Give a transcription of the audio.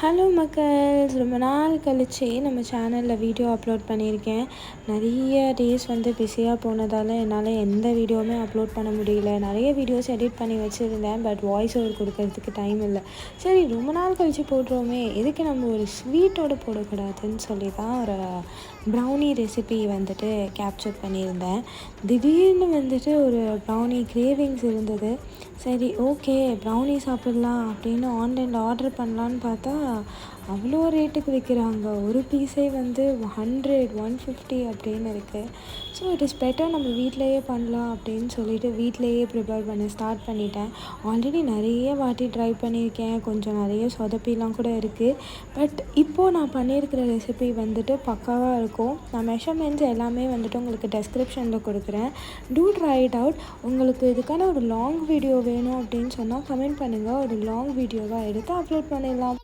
Hello மக்கள்ஸ், ரொம்ப நாள் கழிச்சு நம்ம சேனலில் வீடியோ அப்லோட் பண்ணியிருக்கேன். நிறைய டேஸ் பிஸியாக போனதால் என்னால் எந்த வீடியோவுமே அப்லோட் பண்ண முடியல. நிறைய வீடியோஸ் எடிட் பண்ணி வச்சுருந்தேன், பட் வாய்ஸ் ஓவர் கொடுக்கறதுக்கு டைம் இல்லை. சரி, ரொம்ப நாள் கழித்து போடுறோமே, எதுக்கு நம்ம ஒரு ஸ்வீட்டோடு போடக்கூடாதுன்னு சொல்லி தான் ஒரு ப்ரௌனி ரெசிபி கேப்சர் பண்ணியிருந்தேன். திடீர்னு ஒரு ப்ரௌனி கிரேவிங்ஸ் இருந்தது. சரி, ஓகே, ப்ரௌனி சாப்பிட்லாம் அப்படின்னு ஆன்லைனில் ஆர்டர் பண்ணலான்னு பார்த்தா அவ்வளோ ரேட்டுக்கு விற்கிறாங்க. ஒரு பீஸே 100, 150 அப்படின்னு இருக்குது. ஸோ இட் இஸ் பெட்டர் நம்ம வீட்டிலையே பண்ணலாம் அப்படின்னு சொல்லிட்டு வீட்டிலையே ப்ரிப்பேர் பண்ண ஸ்டார்ட் பண்ணிட்டேன். ஆல்ரெடி நிறைய வாட்டி ட்ரை பண்ணியிருக்கேன், கொஞ்சம் நிறைய சொதப்பிலாம் கூட இருக்குது. பட் இப்போது நான் பண்ணியிருக்கிற ரெசிபி பக்காவாக இருக்கும். நான் மெஷர்மெண்ட்ஸ் எல்லாமே உங்களுக்கு டெஸ்கிரிப்ஷனில் கொடுக்குறேன். Do try it out. உங்களுக்கு இதுக்கான ஒரு லாங் வீடியோ வேணும் அப்படின்னு சொன்னால் கமெண்ட் பண்ணுங்கள். ஒரு லாங் வீடியோவாக எடுத்து அப்லோட் பண்ணிடலாம்.